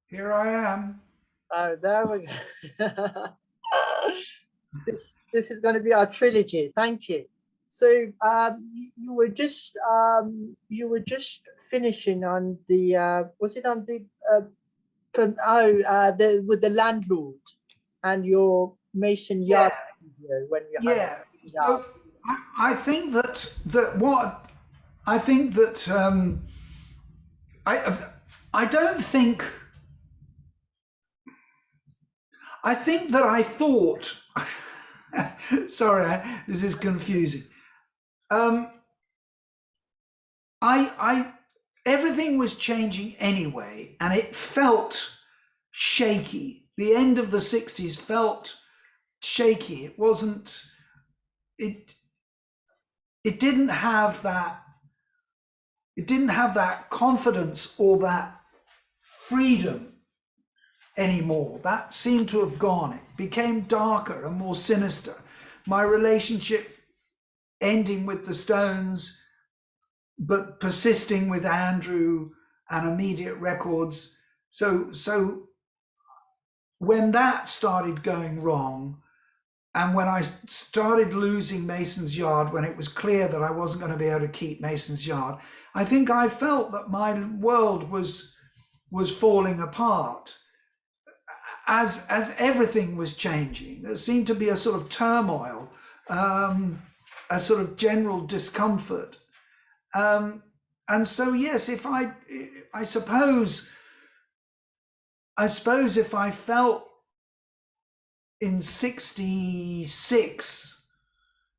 Here I am. Oh, there we go. This is going to be our trilogy. Thank you. So you were just finishing on the was it on the the with the landlord and your Mason Yard Yeah, studio when you had yeah. it So up. I think that what I think that I I don't think I think that I thought. Sorry, this is confusing. Um, I everything was changing anyway, and it felt shaky. The end of the '60s felt shaky. It wasn't. It it didn't have that. It didn't have that confidence or that freedom anymore. That seemed to have gone. It became darker and more sinister. My relationship ending with the Stones, but persisting with Andrew and Immediate Records. So when that started going wrong, and when I started losing Mason's Yard, when it was clear that I wasn't going to be able to keep Mason's Yard, I think I felt that my world was falling apart. As everything was changing, there seemed to be a sort of turmoil, a sort of general discomfort. And so, yes, if I suppose if I felt in '66,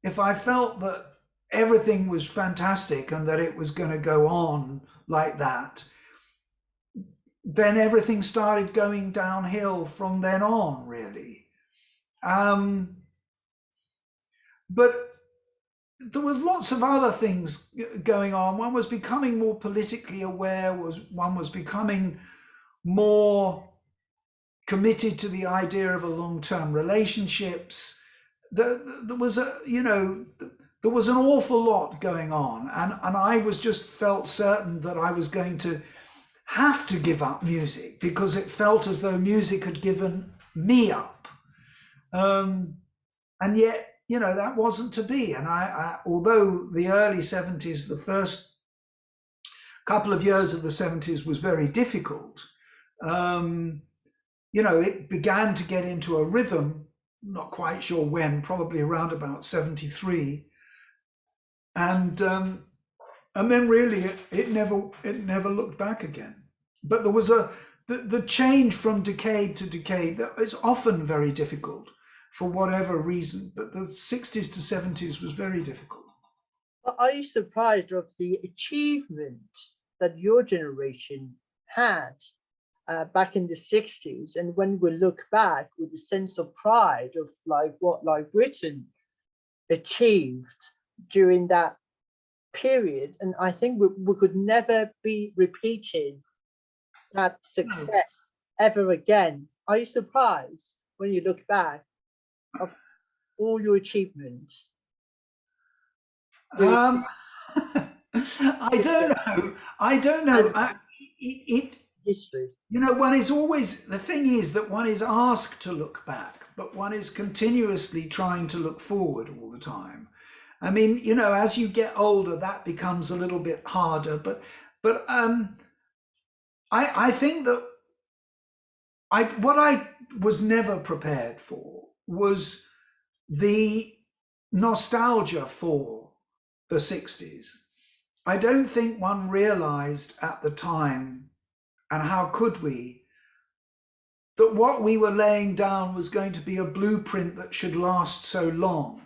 if I felt that everything was fantastic and that it was going to go on like that, then everything started going downhill from then on, really. But there were lots of other things going on. One was becoming more politically aware. One was becoming more committed to the idea of a long-term relationships. There was there was an awful lot going on, and I was just felt certain that I was going to have to give up music because it felt as though music had given me up. And yet, that wasn't to be. And although the early '70s, the first couple of years of the '70s was very difficult, it began to get into a rhythm, not quite sure when, probably around about '73. And then really it never looked back again. But there was the change from decade to decade that is often very difficult for whatever reason, but the '60s to '70s was very difficult. Are you surprised of the achievement that your generation had back in the '60s? And when we look back with a sense of pride of what Britain achieved during that period, and I think we could never be repeating that success ever again. Are you surprised when you look back of all your achievements? I don't know. I don't know. History. One is always, the thing is that one is asked to look back, but one is continuously trying to look forward all the time. I mean, as you get older, that becomes a little bit harder. But I think that what I was never prepared for was the nostalgia for the '60s. I don't think one realized at the time, and how could we, that what we were laying down was going to be a blueprint that should last so long.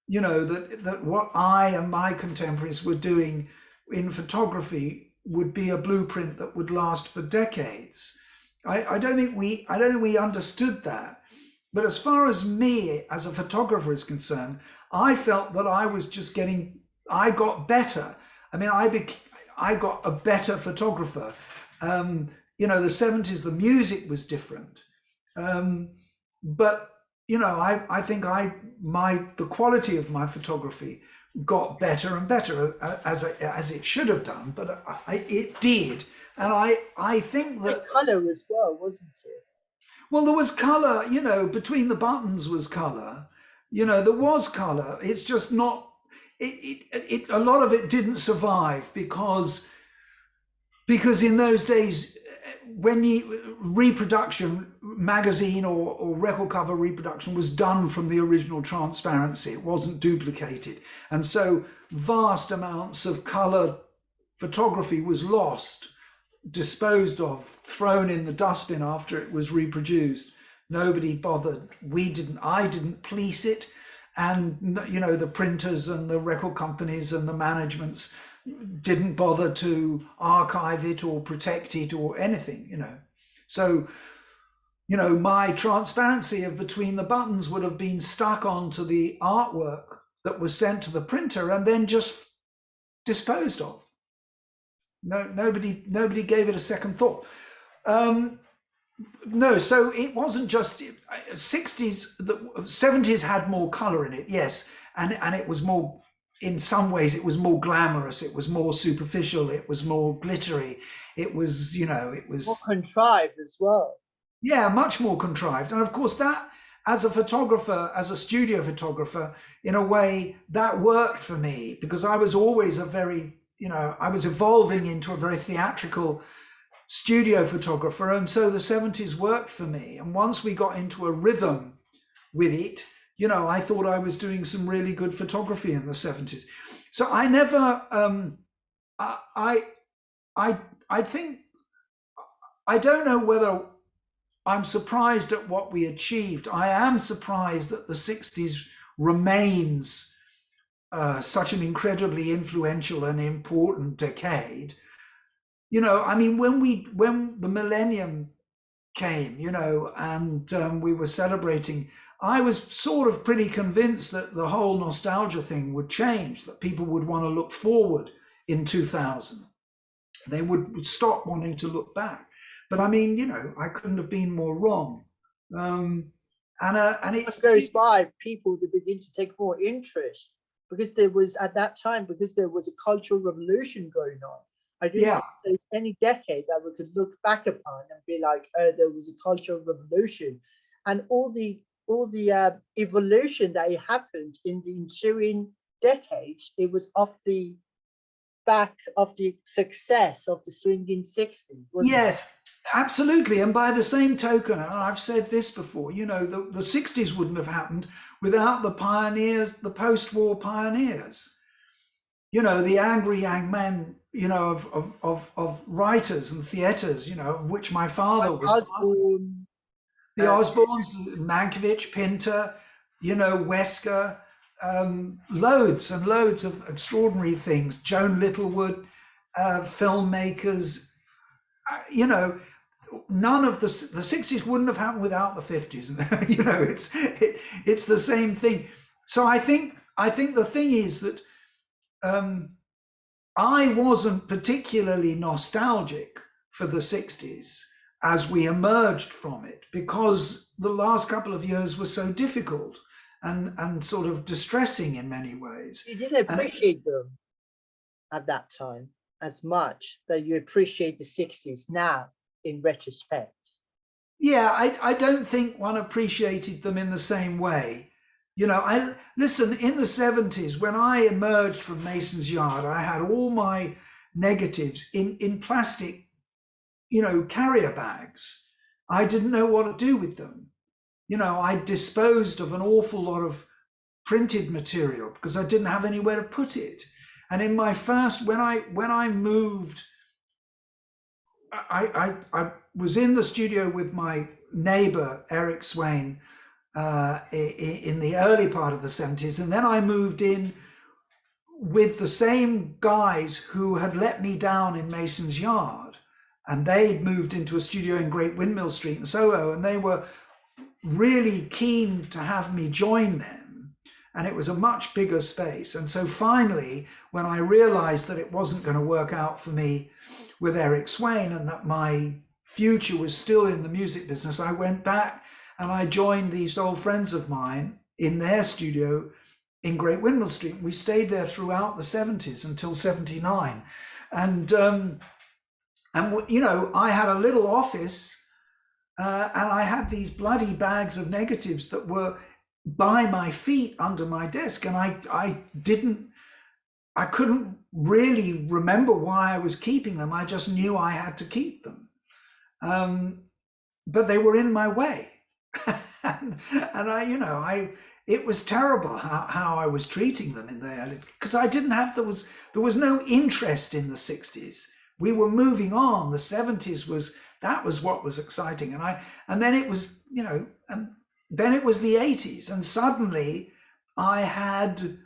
That what I and my contemporaries were doing in photography would be a blueprint that would last for decades. I don't think we understood that. But as far as me as a photographer is concerned, I felt that I was just I got better. I mean, I got a better photographer. The '70s, the music was different. But I think the quality of my photography got better and better as it should have done, but it did, And I think The that, color as well, wasn't it? well, there was color, between the buttons was color. There was color. It's just not, a lot of it didn't survive because in those days, when reproduction magazine or record cover reproduction was done from the original transparency, it wasn't duplicated, and so vast amounts of color photography was lost, disposed of, thrown in the dustbin after it was reproduced. Nobody bothered. I didn't police it, and the printers and the record companies and the managements didn't bother to archive it or protect it or anything. So my transparency of between the buttons would have been stuck onto the artwork that was sent to the printer and then just disposed of. Nobody gave it a second thought. No, so it wasn't just 60s. The 70s had more color in it, yes, and it was more. In some ways, it was more glamorous. It was more superficial. It was more glittery. It was, it was more contrived as well. Yeah, much more contrived. And of course, that as a photographer, as a studio photographer, in a way, that worked for me because I was always I was evolving into a very theatrical studio photographer. And so the 70s worked for me. And once we got into a rhythm with it, I thought I was doing some really good photography in the 70s. So I never, I think, I don't know whether I'm surprised at what we achieved. I am surprised that the 60s remains such an incredibly influential and important decade. When the millennium came, and we were celebrating, I was sort of pretty convinced that the whole nostalgia thing would change, that people would want to look forward in 2000. They would stop wanting to look back. But I couldn't have been more wrong. And it goes by, people to begin to take more interest because there was at that time, because there was a cultural revolution going on. I don't think there's any decade that we could look back upon and be like, oh, there was a cultural revolution, and all the evolution that happened in the ensuing decades. It was off the back of the success of the Swinging Sixties. Yes, absolutely. And by the same token, and I've said this before, the 60s wouldn't have happened without the pioneers, the post-war pioneers. The angry young men, of writers and theatres, of which my father was Osborne, the Osbornes, Mankowitz, Pinter, Wesker, loads and loads of extraordinary things. Joan Littlewood, filmmakers, none of the 60s wouldn't have happened without the 50s. It's the same thing. So I think the thing is that I wasn't particularly nostalgic for the 60s as we emerged from it, because the last couple of years were so difficult and sort of distressing in many ways. You didn't appreciate them at that time as much that you appreciate the 60s now in retrospect. Yeah, I don't think one appreciated them in the same way. Listen, in the 70s, when I emerged from Mason's Yard, I had all my negatives in plastic, carrier bags. I didn't know what to do with them. I disposed of an awful lot of printed material because I didn't have anywhere to put it. And in my first, when I moved, I was in the studio with my neighbor, Eric Swain, in the early part of the 70s. And then I moved in with the same guys who had let me down in Mason's Yard. And they'd moved into a studio in Great Windmill Street in Soho, and they were really keen to have me join them. And it was a much bigger space. And so finally, when I realized that it wasn't going to work out for me with Eric Swain and that my future was still in the music business, I went back and I joined these old friends of mine in their studio in Great Windmill Street. We stayed there throughout the 70s until 79. And And, you know, I had a little office and I had these bloody bags of negatives that were by my feet under my desk. And I couldn't really remember why I was keeping them. I just knew I had to keep them. But they were in my way. and it was terrible how I was treating them in the early, because there was no interest in the 60s. We were moving on. The 70s was what was exciting. And then it was, and then it was the 80s. And suddenly I had,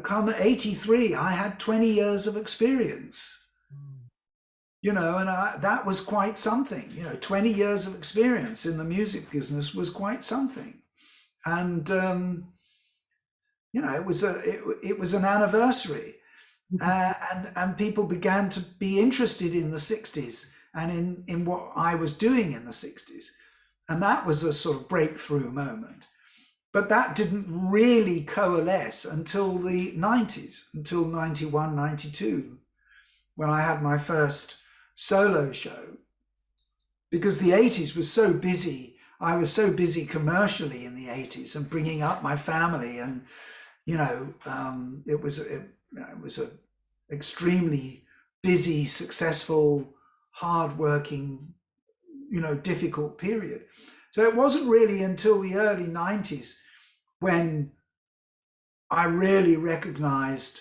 come 83, I had 20 years of experience. And that was quite something. 20 years of experience in the music business was quite something. And it was an anniversary, and people began to be interested in the 60s and in what I was doing in the 60s, and that was a sort of breakthrough moment. But that didn't really coalesce until the 90s, until 91, 92, when I had my first solo show, because the 80s was so busy. I was so busy commercially in the 80s and bringing up my family, and it was a extremely busy, successful, hard-working, difficult period. So it wasn't really until the early 90s when I really recognized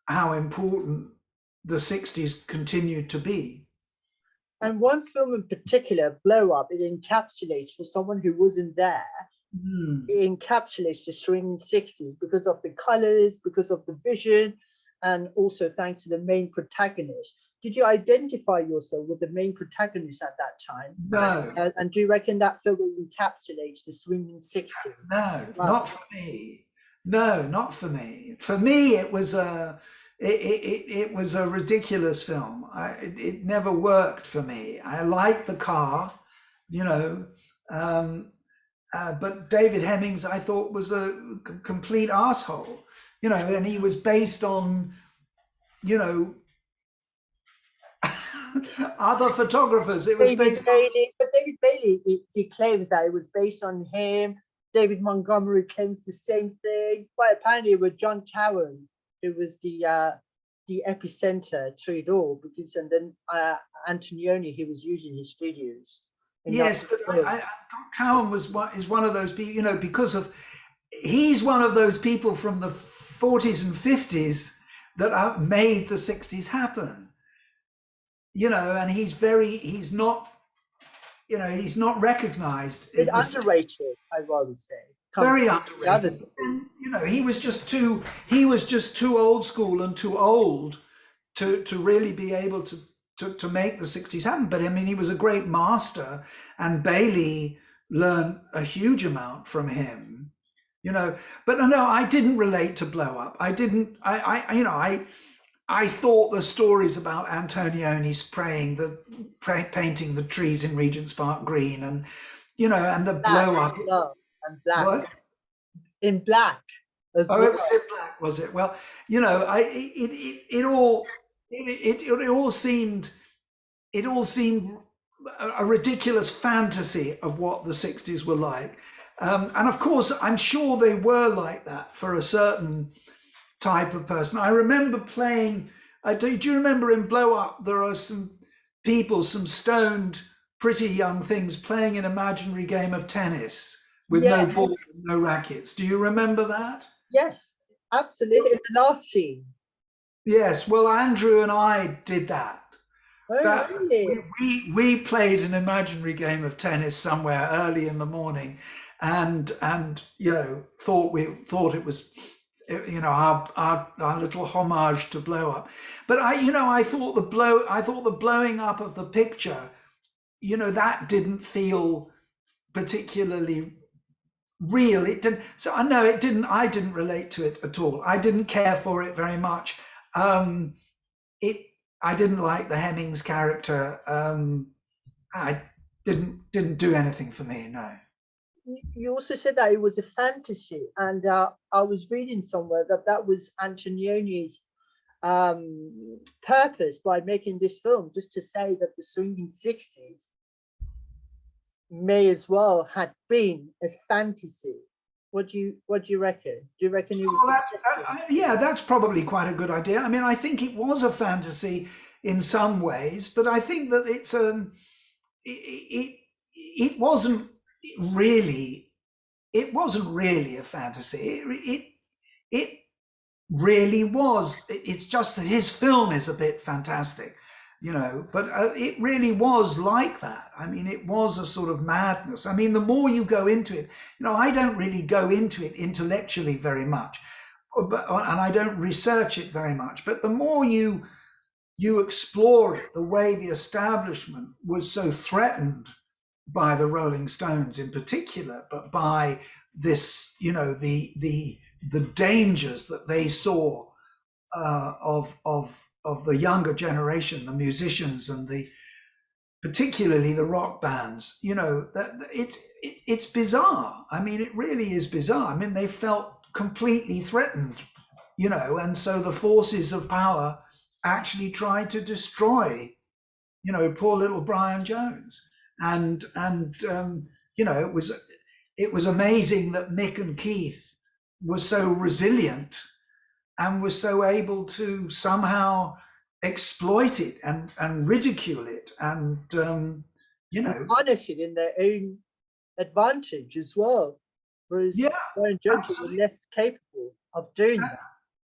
how important the 60s continued to be. And one film in particular, Blow Up, it encapsulates, for someone who wasn't there, it encapsulates the Swinging 60s because of the colors, because of the vision, and also thanks to the main protagonist. Did you identify yourself with the main protagonist at that time? No. And do you reckon that film encapsulates the Swinging 60s? No, not for me. No, not for me. For me, it was a ridiculous film. It never worked for me. I liked the car, but David Hemmings, I thought, was a complete arsehole, and he was based on, other photographers. It was based on David Bailey, he claims that it was based on him. David Montgomery claims the same thing, but apparently it was John Cowan who was the epicenter to it all, because and then Antonioni, he was using his studios. Yes, but Cowan is one of those people, because he's one of those people from the 40s and 50s that made the 60s happen. And he's not recognized. It's underrated, I'd rather say. Very underrated. And he was just too old school and too old to really be able to make the 60s happen. But I mean, he was a great master, and Bailey learned a huge amount from him, but no, I didn't relate to Blow Up. I didn't, I thought the stories about Antonioni painting the trees in Regent's Park green, and, and the Blow Up. And black. What? In black as well. Oh, was it black? Was it? Well, it all seemed a ridiculous fantasy of what the 60s were like. And of course, I'm sure they were like that for a certain type of person. I remember playing, do you remember in Blow Up, there are some people, some stoned, pretty young things playing an imaginary game of tennis with no ball, no rackets. Do you remember that? Yes, absolutely. In the last scene. Yes, well, Andrew and I did that. Oh, really? We played an imaginary game of tennis somewhere early in the morning, and thought it was our little homage to Blow Up. But I thought the blowing up of the picture, that didn't feel particularly real. It didn't. So I know it didn't. I didn't relate to it at all. I didn't care for it very much. I didn't like the Hemmings character. I didn't do anything for me. No. You also said that it was a fantasy, and I was reading somewhere that was Antonioni's purpose by making this film, just to say that the Swinging Sixties may as well had been as fantasy. What do you reckon? Do you reckon it was Oh, that's successful? yeah, that's probably quite a good idea. I mean, I think it was a fantasy in some ways, but I think that it it wasn't really a fantasy. It really was. It's just that his film is a bit fantastic, you know, but it really was like that. I mean, it was a sort of madness. I mean, the more you go into it, you know, I don't really go into it intellectually very much, and I don't research it very much, but the more you explore it, the way the establishment was so threatened by the Rolling Stones in particular, but by this, you know, the dangers that they saw of the younger generation, the musicians and particularly the rock bands. You know, that it's bizarre. I mean, it really is bizarre. I mean, they felt completely threatened, you know, and so the forces of power actually tried to destroy, you know, poor little Brian Jones. And you know, it was amazing that Mick and Keith were so resilient and were so able to somehow exploit it and ridicule it and you know, Harness it in their own advantage as well, whereas yeah, Brian Jones were absolutely, less capable of doing that.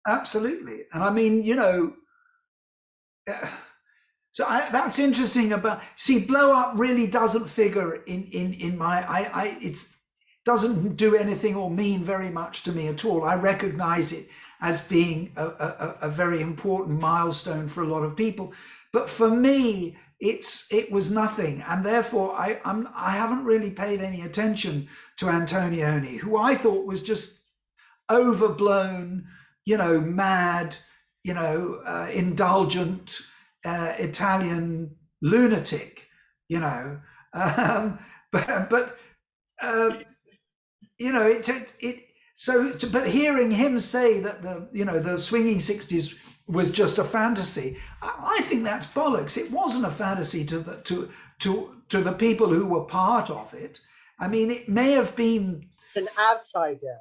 absolutely. And I mean, you know, so that's interesting. About, see, blow up really doesn't figure in my it's doesn't do anything or mean very much to me at all. I recognize it as being a very important milestone for a lot of people, but for me it was nothing, and therefore I haven't really paid any attention to Antonioni, who I thought was just overblown, you know, mad, you know, indulgent Italian lunatic, you know. But you know, but hearing him say that the Swinging Sixties was just a fantasy, I think that's bollocks. It wasn't a fantasy to the people who were part of it. I mean, it may have been An outsider.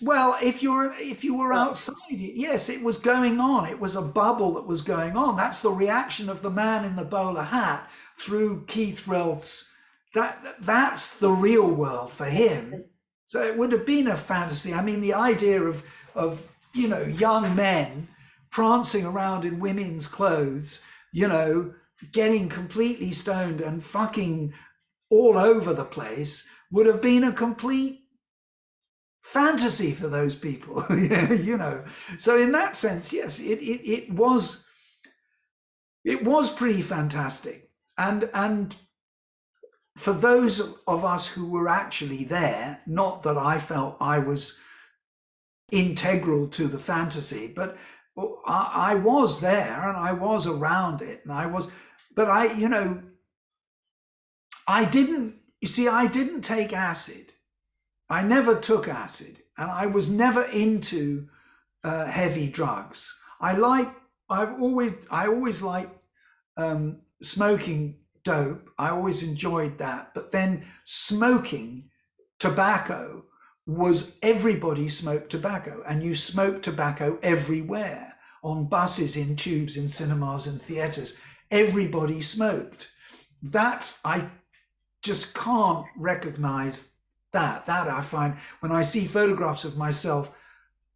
well, if you were outside it, yes, it was going on. It was a bubble that was going on. That's the reaction of the man in the bowler hat through Keith Relf's. That's the real world for him. So it would have been a fantasy. I mean, the idea of you know, young men prancing around in women's clothes, you know, getting completely stoned and fucking all over the place would have been a complete fantasy for those people. You know, so in that sense, yes, it was pretty fantastic. And for those of us who were actually there, not that I felt I was integral to the fantasy, but I was there and I was around it, and I was, but I, you know, I didn't, you see, I didn't take acid. I never took acid, and I was never into heavy drugs. I always liked smoking dope. I always enjoyed that. But then smoking tobacco was, everybody smoked tobacco, and you smoked tobacco everywhere, on buses, in tubes, in cinemas, in theatres. Everybody smoked. I just can't recognize that I find when I see photographs of myself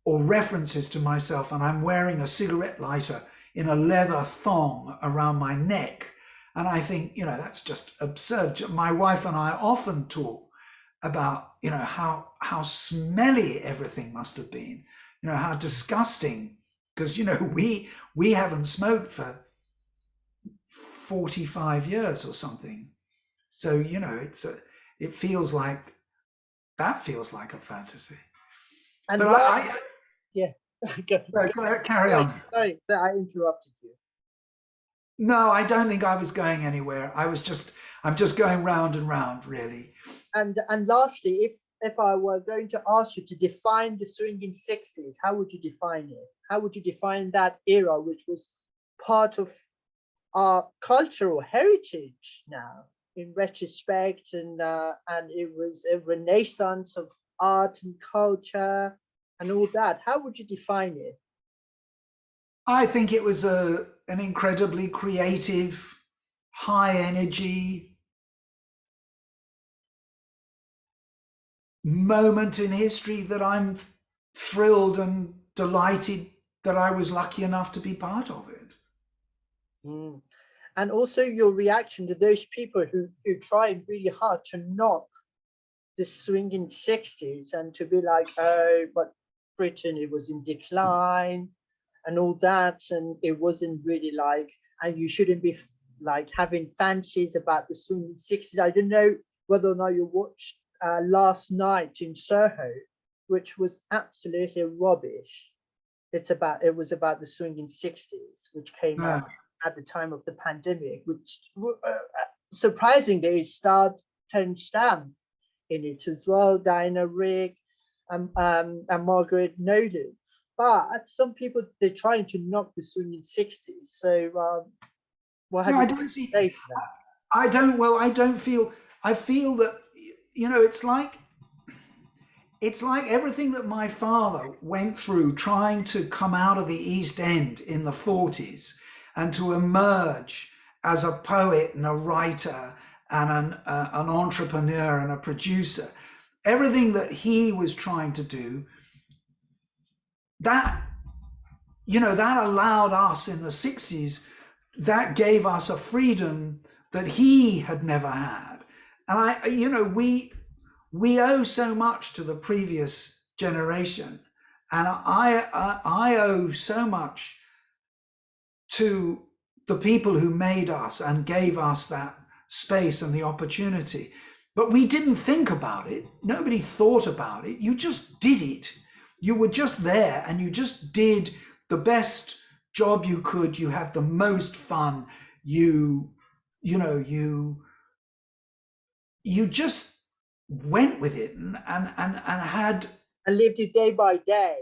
or references to myself and I'm wearing a cigarette lighter in a leather thong around my neck, and I think, you know, that's just absurd. My wife and I often talk about, you know, how smelly everything must have been, you know, how disgusting, because, you know, we haven't smoked for 45 years or something. So, you know, it feels like, that feels like a fantasy. And But yeah, carry on. sorry, so I interrupted you. No, I don't think I was going anywhere. I'm just going round and round, really. And lastly, if I were going to ask you to define the Swinging Sixties, how would you define it? how would you define that era, which was part of our cultural heritage now in retrospect, and it was a renaissance of art and culture and all that? How would you define it? I think it was an incredibly creative, high energy moment in history that I'm thrilled and delighted that I was lucky enough to be part of it. Mm. And also your reaction to those people who tried really hard to knock the swinging 60s and to be like, oh, but Britain, it was in decline and all that, and it wasn't really like, and you shouldn't be like having fancies about the swinging 60s. I don't know whether or not you watched Last Night in Soho, which was absolutely rubbish. It was about the swinging 60s, which came out at the time of the pandemic, which surprisingly starred Terence Stamp in it as well, Diana Rigg, and Margaret Nolan. But some people, they're trying to knock the swinging 60s. So what have you to say to that? I feel that, it's like everything that my father went through trying to come out of the East End in the 40s and to emerge as a poet and a writer and an entrepreneur and a producer. Everything that he was trying to do, that allowed us in the 60s, that gave us a freedom that he had never had. And we owe so much to the previous generation, and I owe so much to the people who made us and gave us that space and the opportunity. But we didn't think about it. Nobody thought about it. You just did it. You were just there and you just did the best job you could. You had the most fun. You just went with it and had, and lived it day by day.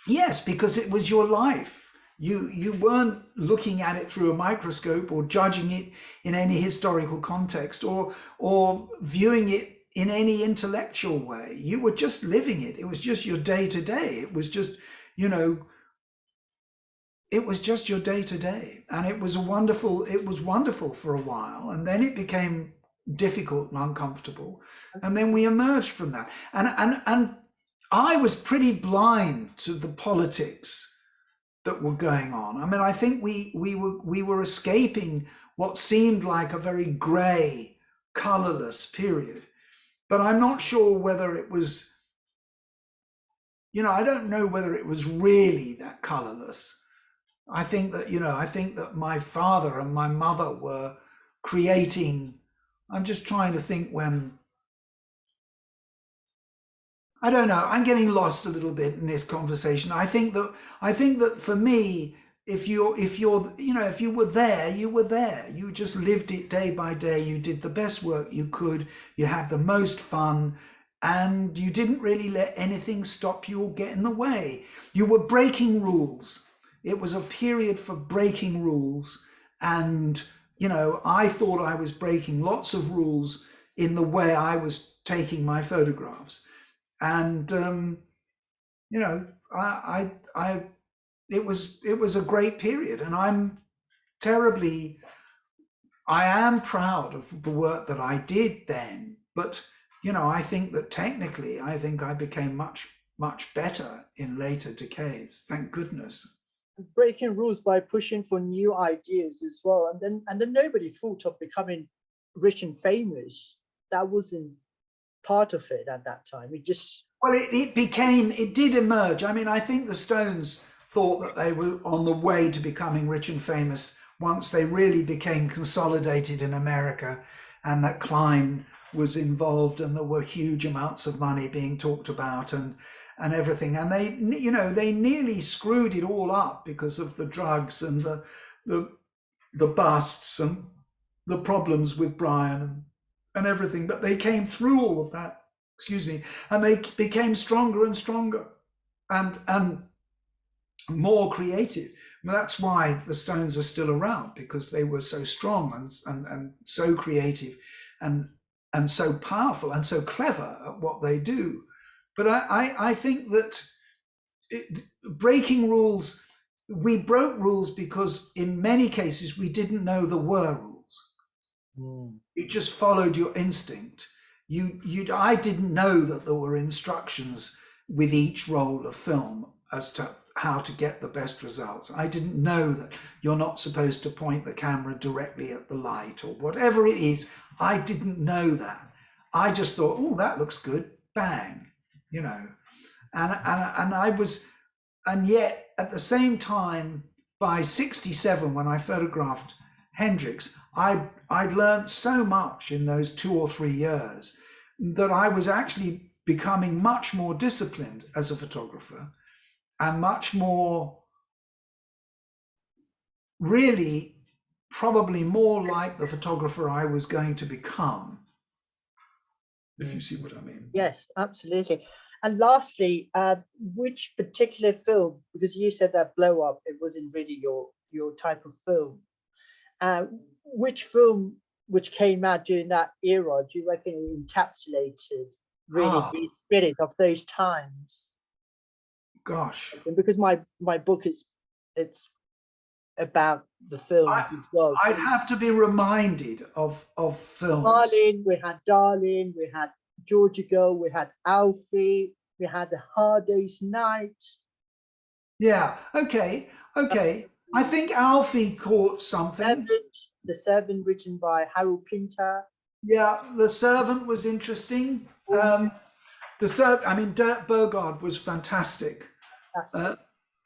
Yes, because it was your life. You weren't looking at it through a microscope or judging it in any historical context or viewing it in any intellectual way. You were just living it. It was just your day to day. It was just, it was just your day to day. And it was wonderful for a while. And then it became difficult and uncomfortable. And then we emerged from that. And I was pretty blind to the politics that were going on. I mean, I think we were escaping what seemed like a very grey, colourless period. But I'm not sure whether it was, I don't know whether it was really that colourless. I think that my father and my mother were creating, I'm just trying to think when, I don't know. I'm getting lost a little bit in this conversation. I think that for me, if you were there, you were there. You just lived it day by day. You did the best work you could. You had the most fun, and you didn't really let anything stop you or get in the way. You were breaking rules. It was a period for breaking rules, and I thought I was breaking lots of rules in the way I was taking my photographs. And it was a great period, and I am proud of the work that I did then. But I think that technically, I think I became much better in later decades. Thank goodness. Breaking rules by pushing for new ideas as well, and then nobody thought of becoming rich and famous. That wasn't part of it at that time. It did emerge. I mean, I think the Stones thought that they were on the way to becoming rich and famous once they really became consolidated in America, and that Klein was involved, and there were huge amounts of money being talked about and everything. And they nearly screwed it all up because of the drugs and the busts and the problems with Brian and everything. But they came through all of that, and they became stronger and stronger. And more creative. That's why the Stones are still around, because they were so strong and so creative and so powerful and so clever at what they do. But I think that breaking rules, we broke rules because in many cases we didn't know there were rules. You just followed your instinct. I didn't know that there were instructions with each roll of film as to how to get the best results. I didn't know that you're not supposed to point the camera directly at the light or whatever it is. I didn't know that. I just thought, oh, that looks good, bang, you know. And yet at the same time, by 67, when I photographed Hendrix, I'd learned so much in those 2 or 3 years that I was actually becoming much more disciplined as a photographer and much more, really, probably more like the photographer I was going to become, if you see what I mean. Yes, absolutely. And lastly, which particular film, because you said that Blow Up, it wasn't really your type of film. Which film which came out during that era, do you reckon it encapsulated really the spirit of those times? Gosh. Because my book it's about the film as well. I'd have to be reminded of films. Darling, we had Georgia Girl, we had Alfie, we had The Hard Day's Night. Yeah, okay. I think Alfie caught something. The Servant, written by Harold Pinter. Yeah, The Servant was interesting. Dirk Bogarde was fantastic.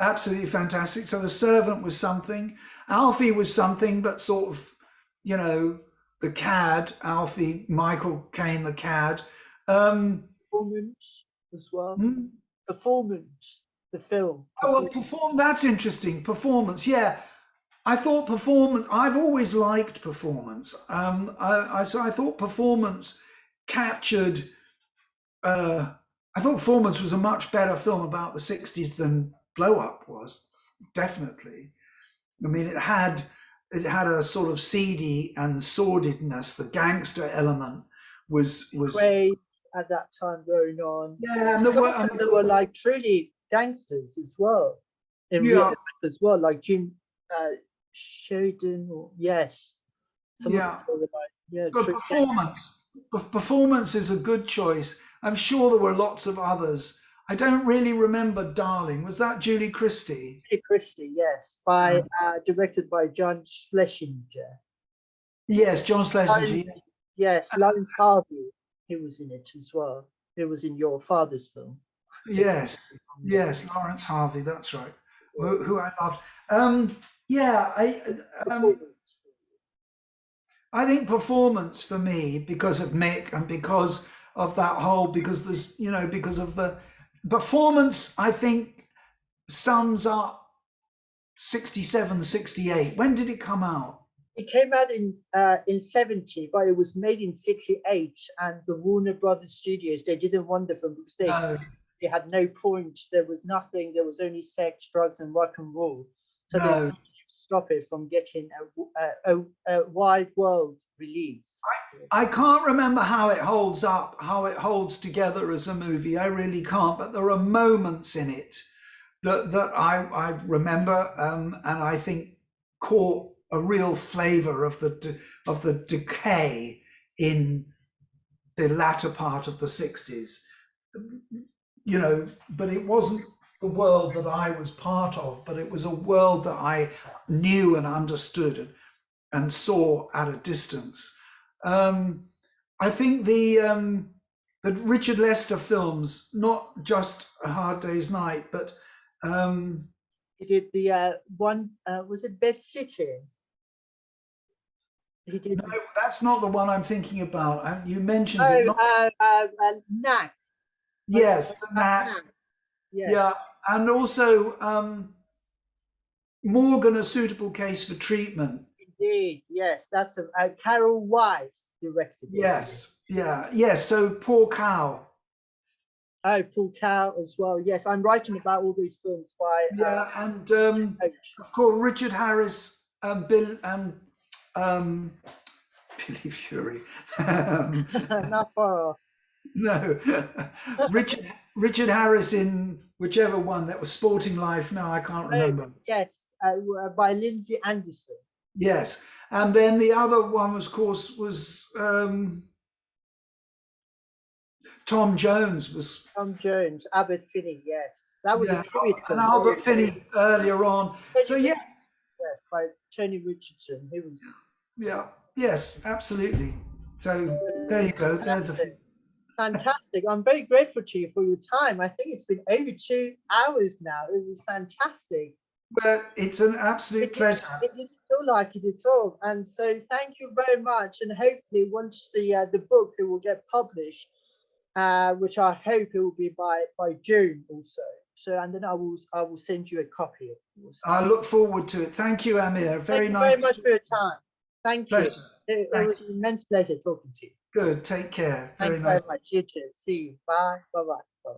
Absolutely fantastic. So The Servant was something. Alfie was something, but sort of, you know, the cad, Alfie, Michael Caine, the cad. Performance as well. Performance, the film. That's interesting. Performance, yeah. I thought performance, I've always liked performance. So I thought performance captured, I thought performance was a much better film about the 60s than Blow Up was, definitely. I mean, it had a sort of seedy and sordidness. The gangster element was great at that time going on. Yeah, and there were like truly gangsters as well. As well, like Jim Sheridan, or yes. But performance is a good choice. I'm sure there were lots of others. I don't really remember Darling. Was that Julie Christie? Julie Christie, yes. Directed by John Schlesinger. Yes, John Schlesinger. Yes, Lawrence Harvey, he was in it as well. He was in your father's film. Yes, Lawrence Harvey, that's right. Who I loved. I think performance for me, because of Mick and because of that whole, because there's, you know, because of the performance, I think sums up 67, 68. When did it come out? It came out in 70, but it was made in 68, and the Warner Brothers Studios, they didn't want the film because they had no points. There was nothing. There was only sex, drugs, and rock and roll. So they had to stop it from getting a wide world release. I can't remember how it holds up, how it holds together as a movie. I really can't. But there are moments in it that I remember, and I think caught a real flavour of the decay in the latter part of the 60s. You know, but it wasn't the world that I was part of, but it was a world that I knew and understood and saw at a distance. I think the Richard Lester films, not just A Hard Day's Night, but he did the one, was it Bed Sitting? He did. No, that's not the one I'm thinking about. You mentioned it. Knack. Yes, the Knack. Yes. Yeah, and also Morgan, A Suitable Case for Treatment. Indeed, yes, that's a Carol Weiss directed. Yes, yes. So Poor Cow. Oh, Paul Cow as well. Yes, I'm writing about all these films by Yeah, and Coach. of course Richard Harris and Bill and um, Billy Fury. Not far off. No, Richard Harris in whichever one that was Sporting Life. No, I can't Oh, remember. yes, by Lindsay Anderson. Yes, and then the other one was, of course, was Tom Jones was, Tom Jones, Albert Finney. Yes, that was a yeah, period and film. Albert Finney earlier on. So yeah, Yes, by Tony Richardson. He was yeah, yes, absolutely. So there you go. There's a few. fantastic. Fantastic. I'm very grateful to you for your time. I think it's been over 2 hours now. It was fantastic. But it's an absolute pleasure. It didn't feel like it at all. And so thank you very much. And hopefully once the book it will get published, which I hope it will be by June also. So and then I will send you a copy of course. I look forward to it. Thank you, Amir. Very Thank you nice. very much for your time. Thank you. Pleasure. It Thank was an immense pleasure talking to you. Good. Take care. Thank Very you nice. very much. You too. See you. Bye. Bye-bye. Bye.